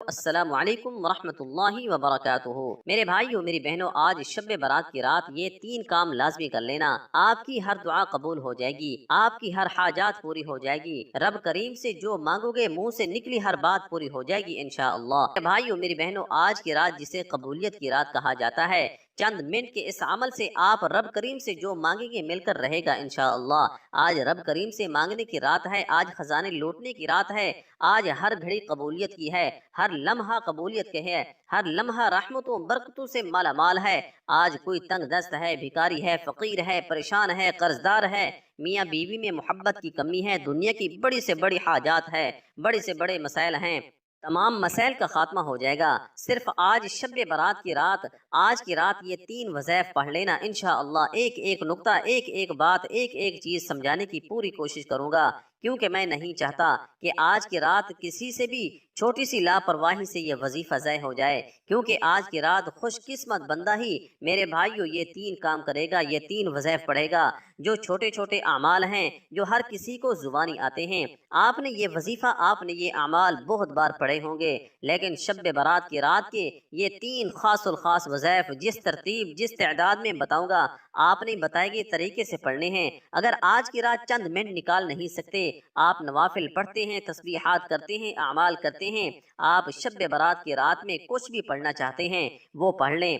السلام علیکم ورحمۃ اللہ وبرکاتہ۔ میرے بھائیوں میری بہنوں، آج شب برات کی رات یہ 3 کام لازمی کر لینا، آپ کی ہر دعا قبول ہو جائے گی، آپ کی ہر حاجات پوری ہو جائے گی، رب کریم سے جو مانگو گے منہ سے نکلی ہر بات پوری ہو جائے گی انشاءاللہ۔ میرے بھائیوں میری بہنوں، آج کی رات جسے قبولیت کی رات کہا جاتا ہے، چند منٹ کے اس عمل سے آپ رب کریم سے جو مانگیں گے مل کر رہے گا انشاءاللہ۔ آج رب کریم سے مانگنے کی رات ہے، آج خزانے لوٹنے کی رات ہے، آج ہر گھڑی قبولیت کی ہے، ہر لمحہ قبولیت کے ہے، ہر لمحہ رحمتوں برکتوں سے مالا مال ہے۔ آج کوئی تنگ دست ہے، بھکاری ہے، فقیر ہے، پریشان ہے، قرض دار ہے، میاں بیوی میں محبت کی کمی ہے، دنیا کی بڑی سے بڑی حاجات ہے، بڑے سے بڑے مسائل ہیں، تمام مسائل کا خاتمہ ہو جائے گا۔ صرف آج شب برات کی رات، آج کی رات یہ 3 وظائف پڑھ لینا انشاءاللہ۔ ایک ایک نقطہ، ایک ایک بات، ایک ایک چیز سمجھانے کی پوری کوشش کروں گا، کیونکہ میں نہیں چاہتا کہ آج کی رات کسی سے بھی چھوٹی سی لاپرواہی سے یہ وظیفہ ضائع ہو جائے، کیونکہ آج کی رات خوش قسمت بندہ ہی میرے بھائیوں یہ 3 کام کرے گا، یہ 3 وظائف پڑھے گا، جو چھوٹے چھوٹے اعمال ہیں، جو ہر کسی کو زبانی آتے ہیں۔ آپ نے یہ وظیفہ، آپ نے یہ اعمال بہت بار پڑھے ہوں گے، لیکن شب برات کی رات کے یہ 3 خاص الخاص وظائف جس ترتیب، جس تعداد میں بتاؤں گا، آپ نے بتائے گئے طریقے سے پڑھنے ہیں۔ اگر آج کی رات چند منٹ نکال نہیں سکتے، آپ نوافل پڑھتے ہیں، تسبیحات کرتے ہیں، اعمال کرتے ہیں، آپ شب برات کی رات میں کچھ بھی پڑھنا چاہتے ہیں وہ پڑھ لیں،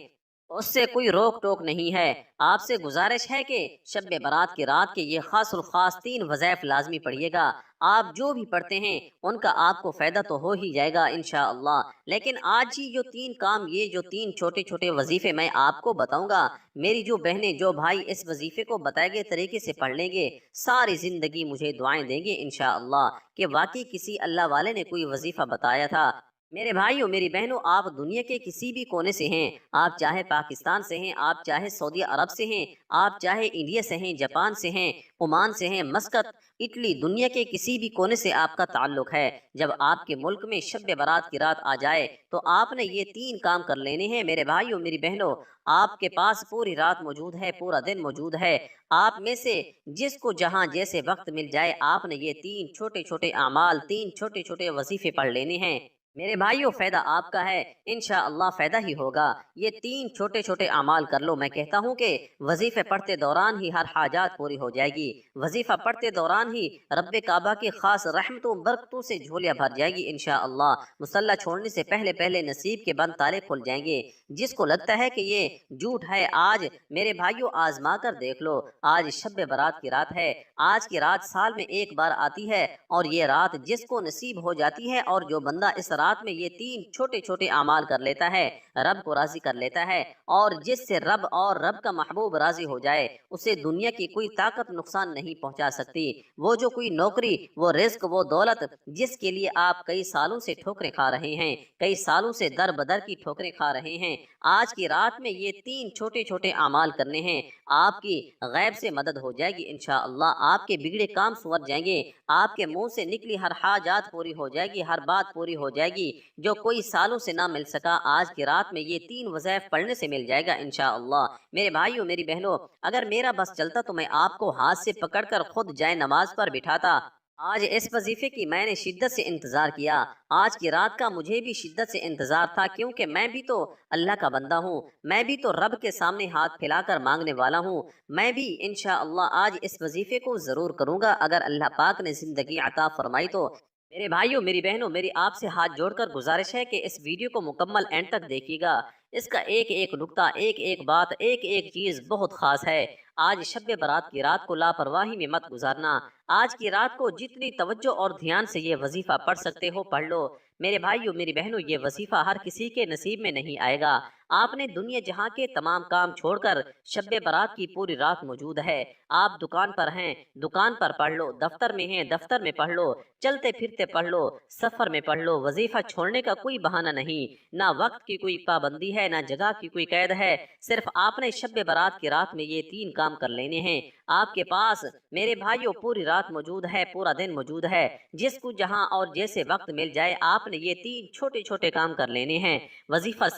اس سے کوئی روک ٹوک نہیں ہے۔ آپ سے گزارش ہے کہ شب برات کی رات کے یہ خاص الخاص 3 وظائف لازمی پڑھیے گا۔ آپ جو بھی پڑھتے ہیں ان کا آپ کو فائدہ تو ہو ہی جائے گا انشاءاللہ، لیکن آج ہی جو 3 کام، یہ جو 3 چھوٹے چھوٹے وظیفے میں آپ کو بتاؤں گا، میری جو بہنیں، جو بھائی اس وظیفے کو بتائے گئے طریقے سے پڑھ لیں گے، ساری زندگی مجھے دعائیں دیں گے انشاءاللہ کہ واقعی کسی اللہ والے نے کوئی وظیفہ بتایا تھا۔ میرے بھائیوں میری بہنوں، آپ دنیا کے کسی بھی کونے سے ہیں، آپ چاہے پاکستان سے ہیں، آپ چاہے سعودی عرب سے ہیں، آپ چاہے انڈیا سے ہیں، جاپان سے ہیں، عمان سے ہیں، مسقط، اٹلی، دنیا کے کسی بھی کونے سے آپ کا تعلق ہے، جب آپ کے ملک میں شب برات کی رات آ جائے تو آپ نے یہ 3 کام کر لینے ہیں میرے بھائیوں میری بہنوں۔ آپ کے پاس پوری رات موجود ہے، پورا دن موجود ہے، آپ میں سے جس کو جہاں جیسے وقت مل جائے، آپ نے یہ 3 چھوٹے چھوٹے اعمال، 3 چھوٹے چھوٹے وظیفے پڑھ لینے ہیں میرے بھائیوں۔ فائدہ آپ کا ہے انشاءاللہ، فائدہ ہی ہوگا۔ یہ 3 چھوٹے چھوٹے اعمال کر لو۔ میں کہتا ہوں کہ وظیفے پڑھتے دوران ہی ہر حاجات پوری ہو جائے گی، وظیفہ پڑھتے دوران ہی رب کعبہ کی خاص رحمتوں برکتوں سے جھولیاں بھر جائے گی انشاءاللہ۔ مصلی چھوڑنے سے پہلے پہلے نصیب کے بند تالے کھل جائیں گے۔ جس کو لگتا ہے کہ یہ جھوٹ ہے، آج میرے بھائیوں آزما کر دیکھ لو۔ آج شب برات کی رات ہے، آج کی رات سال میں ایک بار آتی ہے، اور یہ رات جس کو نصیب ہو جاتی ہے، اور جو بندہ اس رات میں یہ 3 چھوٹے چھوٹے اعمال کر لیتا ہے، رب کو راضی کر لیتا ہے، اور جس سے رب اور رب کا محبوب راضی ہو جائے، اسے دنیا کی کوئی طاقت نقصان نہیں پہنچا سکتی۔ وہ جو کوئی نوکری، وہ رزق، وہ دولت جس کے لیے آپ کئی سالوں سے ٹھوکریں کھا رہے ہیں، کئی سالوں سے در بدر کی ٹھوکریں کھا رہے ہیں، آج کی رات میں یہ 3 چھوٹے چھوٹے اعمال کرنے ہیں، آپ کی غیب سے مدد ہو جائے گی انشاءاللہ، آپ کے بگڑے کام سنور جائیں گے، آپ کے منہ سے نکلی ہر حاجات پوری ہو جائے گی، ہر بات پوری ہو جائے گی، جو کوئی سالوں سے نہ مل سکا آج کی رات میں یہ 3 وظائف پڑھنے سے مل جائے گا انشاءاللہ۔ میرے بھائیوں میری بہنوں، اگر میرا بس چلتا تو میں آپ کو ہاتھ سے پکڑ کر خود جائے نماز پر بٹھاتا۔ آج اس وظیفے کی میں نے شدت سے انتظار کیا، آج کی رات کا مجھے بھی شدت سے انتظار تھا، کیونکہ میں بھی تو اللہ کا بندہ ہوں، میں بھی تو رب کے سامنے ہاتھ پھیلا کر مانگنے والا ہوں، میں بھی انشاءاللہ آج اس وظیفے کو ضرور کروں گا اگر اللہ پاک نے زندگی عطا فرمائی تو۔ میرے بھائیوں میری بہنوں، میری آپ سے ہاتھ جوڑ کر گزارش ہے کہ اس ویڈیو کو مکمل اینڈ تک دیکھیے گا، اس کا ایک ایک نقطہ، ایک ایک بات، ایک ایک چیز بہت خاص ہے۔ آج شب برات کی رات کو لاپرواہی میں مت گزارنا، آج کی رات کو جتنی توجہ اور دھیان سے یہ وظیفہ پڑھ سکتے ہو پڑھ لو۔ میرے بھائیوں میری بہنوں، یہ وظیفہ ہر کسی کے نصیب میں نہیں آئے گا۔ آپ نے دنیا جہاں کے تمام کام چھوڑ کر شب برات کی پوری رات موجود ہے، آپ دکان پر ہیں، دکان پر پڑھ لو، دفتر میں ہیں، دفتر میں پڑھ لو، چلتے پھرتے پڑھ لو، سفر میں پڑھ لو، وظیفہ چھوڑنے کا کوئی بہانہ نہیں، نہ وقت کی کوئی پابندی ہے، نہ جگہ کی کوئی قید ہے، صرف آپ نے شب برات کی رات میں یہ 3 کام کر لینے ہیں۔ آپ کے پاس میرے بھائیوں پوری رات موجود ہے، پورا دن موجود ہے، جس کو جہاں اور جیسے وقت مل جائے، آپ نے یہ 3 چھوٹے چھوٹے کام کر لینے ہیں۔ وظیفہ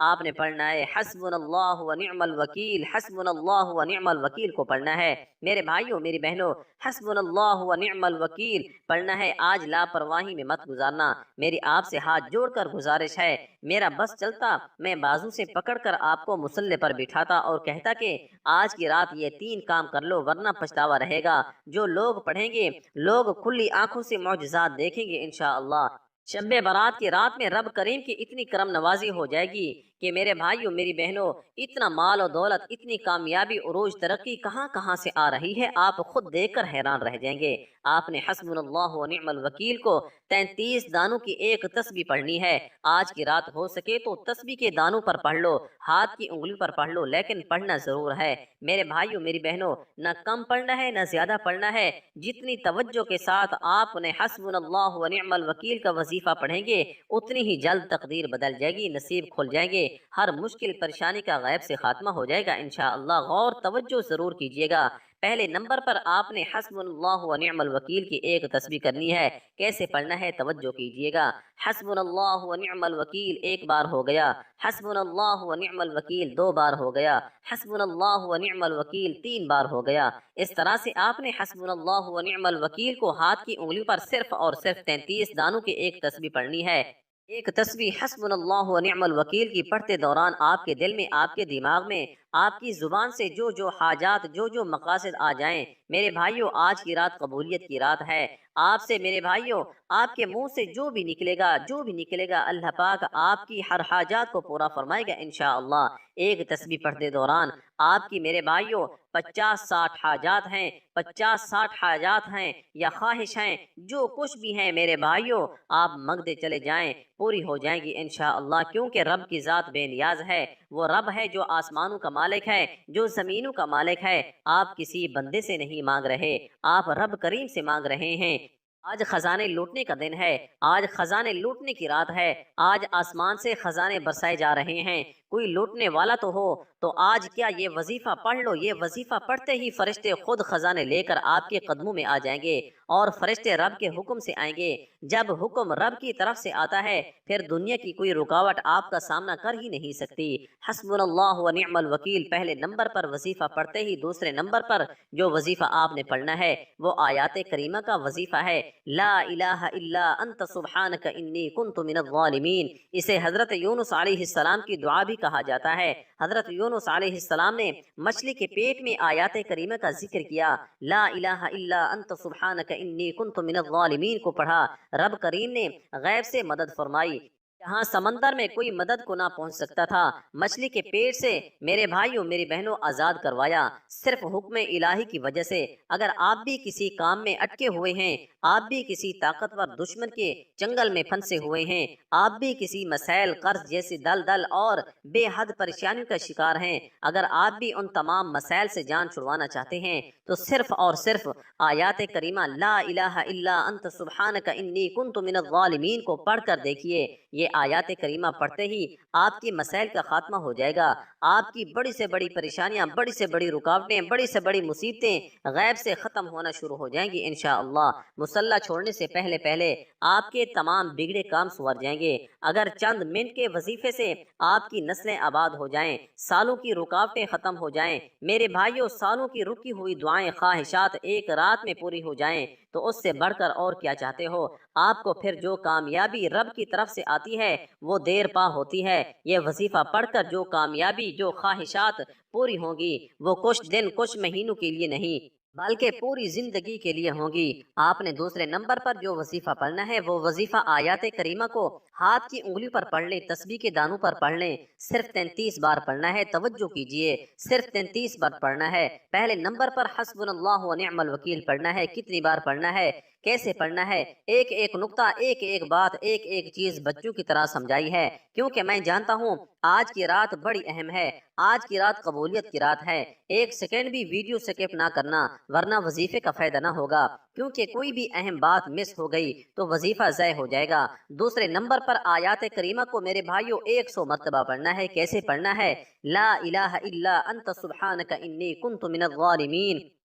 آپ نے پڑھنا ہے حسبنا و نعم الوکیل، حسبنا و نعم الوکیل کو پڑھنا ہے۔ میرے بھائیوں میری بہنوں، حسبنا و نعم الوکیل پڑھنا ہے۔ آج لاپرواہی میں مت گزارنا۔ میری آپ سے ہاتھ جوڑ کر گزارش ہے، میرا بس چلتا میں بازو سے پکڑ کر آپ کو مصلے پر بٹھاتا اور کہتا کہ آج کی رات یہ 3 کام کر لو ورنہ پچھتاوا رہے گا۔ جو لوگ پڑھیں گے، لوگ کھلی آنکھوں سے معجزات دیکھیں گے انشاءاللہ۔ شب برات کی رات میں رب کریم کی اتنی کرم نوازی ہو جائے گی کہ میرے بھائیوں میری بہنوں، اتنا مال و دولت، اتنی کامیابی، عروج، ترقی کہاں کہاں سے آ رہی ہے، آپ خود دیکھ کر حیران رہ جائیں گے۔ آپ نے حسبنا اللہ و نعم الوکیل کو 33 دانوں کی ایک تسبیح پڑھنی ہے۔ آج کی رات ہو سکے تو تسبیح کے دانوں پر پڑھ لو، ہاتھ کی انگلی پر پڑھ لو، لیکن پڑھنا ضرور ہے۔ میرے بھائیوں میری بہنوں، نہ کم پڑھنا ہے نہ زیادہ پڑھنا ہے۔ جتنی توجہ کے ساتھ آپ نے حسبنا اللہ و نعم الوکیل کا وظیفہ پڑھیں گے، اتنی ہی جلد تقدیر بدل جائے گی، نصیب کھل جائیں گے، ہر مشکل پریشانی کا غیب سے خاتمہ ہو جائے گا انشاءاللہ۔ غور توجہ ضرور کیجیے گا۔ پہلے نمبر پر آپ نے حسبنا اللہ و نعم الوکیل کی ایک تسبیح کرنی ہے۔ کیسے پڑھنا ہے توجہ کیجیے گا۔ حسبنا اللہ و نعم الوکیل 1 بار ہو گیا، حسبنا اللہ و نعم الوکیل 2 بار ہو گیا، حسبنا اللہ و نعم الوکیل 3 بار ہو گیا۔ اس طرح سے آپ نے حسبنا اللہ و نعم الوکیل کو ہاتھ کی انگلی پر صرف اور صرف 33 دانوں کی ایک تسبیح پڑھنی ہے۔ ایک تسبیح حسبنا اللہ و نعم الوکیل کی پڑھتے دوران آپ کے دل میں، آپ کے دماغ میں، آپ کی زبان سے جو حاجات، جو مقاصد آ جائیں، میرے بھائیوں آج کی رات قبولیت کی رات ہے۔ آپ سے میرے بھائیوں، آپ کے منہ سے جو بھی نکلے گا اللہ پاک آپ کی ہر حاجات کو پورا فرمائے گا انشاءاللہ۔ ایک تسبیح پڑھتے دوران آپ کی میرے بھائیوں 50-60 حاجات ہیں، 50-60 حاجات ہیں یا خواہش ہیں، جو کچھ بھی ہیں میرے بھائیوں، آپ مانگتے چلے جائیں، پوری ہو جائیں گی انشاءاللہ، کیونکہ رب کی ذات بے نیاز ہے۔ وہ رب ہے جو آسمانوں کا مالک ہے، جو زمینوں کا مالک ہے۔ آپ کسی بندے سے نہیں مانگ رہے، آپ رب کریم سے مانگ رہے ہیں۔ آج خزانے لوٹنے کا دن ہے، آج خزانے لوٹنے کی رات ہے، آج آسمان سے خزانے برسائے جا رہے ہیں۔ کوئی لوٹنے والا تو ہو تو آج کیا یہ وظیفہ پڑھ لو۔ یہ وظیفہ پڑھتے ہی فرشتے خود خزانے لے کر آپ کے قدموں میں آ جائیں گے، اور فرشتے رب کے حکم سے آئیں گے۔ جب حکم رب کی طرف سے آتا ہے پھر دنیا کی کوئی رکاوٹ آپ کا سامنا کر ہی نہیں سکتی۔ حسبنا اللہ و نعم الوکیل پہلے نمبر پر وظیفہ پڑھتے ہی دوسرے نمبر پر جو وظیفہ آپ نے پڑھنا ہے وہ آیات کریمہ کا وظیفہ ہے، لا الہ الا انت سبحانک انی کنت من الظالمین۔ اسے حضرت یونس علیہ السلام کی دعا بھی کہا جاتا ہے۔ حضرت یونس علیہ السلام نے مچھلی کے پیٹ میں آیات کریمہ کا ذکر کیا، لا الہ الا انت سبحانک انی کنت من الظالمین کو پڑھا، رب کریم نے غیب سے مدد فرمائی۔ جہاں سمندر میں کوئی مدد کو نہ پہنچ سکتا تھا، مچھلی کے پیٹ سے میرے بھائیوں میری بہنوں آزاد کروایا، صرف حکم الہی کی وجہ سے۔ اگر آپ بھی کسی کام میں اٹکے ہوئے ہیں، آپ بھی کسی طاقتور دشمن کے چنگل میں پھنسے ہوئے ہیں، آپ بھی کسی مسائل، قرض جیسی دلدل اور بے حد پریشانیوں کا شکار ہیں، اگر آپ بھی ان تمام مسائل سے جان چھڑوانا چاہتے ہیں تو صرف اور صرف آیات کریمہ لا الہ الا انت سبحانک انی کنت من الظالمین کو پڑھ کر دیکھیے۔ یہ آیات کریمہ پڑھتے ہی آپ کی مسائل کا خاتمہ ہو جائے گا، آپ کی بڑی سے بڑی پریشانیاں، بڑی سے بڑی رکاوٹیں، بڑی سے بڑی مصیبتیں غیب سے ختم ہونا شروع ہو جائیں گی انشاءاللہ۔ مصلی چھوڑنے سے پہلے آپ کے تمام بگڑے کام سنور جائیں گے۔ اگر چند منٹ کے وظیفے سے آپ کی نسلیں آباد ہو جائیں، سالوں کی رکاوٹیں ختم ہو جائیں، میرے بھائیوں سالوں کی رکی ہوئی دعائیں، خواہشات ایک رات میں پوری ہو جائیں تو اس سے بڑھ کر اور کیا چاہتے ہو؟ آپ کو پھر جو کامیابی رب کی طرف سے آتی ہے وہ دیر پا ہوتی ہے۔ یہ وظیفہ پڑھ کر جو کامیابی، جو خواہشات پوری ہوں گی وہ کچھ دن، کچھ مہینوں کے لیے نہیں بلکہ پوری زندگی کے لیے ہوں گی۔ آپ نے دوسرے نمبر پر جو وظیفہ پڑھنا ہے وہ وظیفہ آیات کریمہ کو ہاتھ کی انگلی پر پڑھ لیں، تسبیح کے دانوں پر پڑھ لیں، صرف 33 بار پڑھنا ہے۔ توجہ کیجئے، صرف 33 بار پڑھنا ہے۔ پہلے نمبر پر حسبنا اللہ و نعم الوکیل پڑھنا ہے۔ کتنی بار پڑھنا ہے، کیسے پڑھنا ہے، ایک ایک نقطہ، ایک ایک بات، ایک ایک چیز بچوں کی طرح سمجھائی ہے، کیونکہ میں جانتا ہوں آج کی رات بڑی اہم ہے، آج کی رات قبولیت کی رات ہے۔ ایک سیکنڈ بھی ویڈیو سکپ نہ کرنا ورنہ وظیفے کا فائدہ نہ ہوگا، کیونکہ کوئی بھی اہم بات مس ہو گئی تو وظیفہ ضائع ہو جائے گا۔ دوسرے نمبر پر آیات کریمہ کو میرے بھائیوں 100 مرتبہ پڑھنا ہے۔ کیسے پڑھنا ہے؟ لا الہ الا انت سبحانک انی کنت من الظالمین۔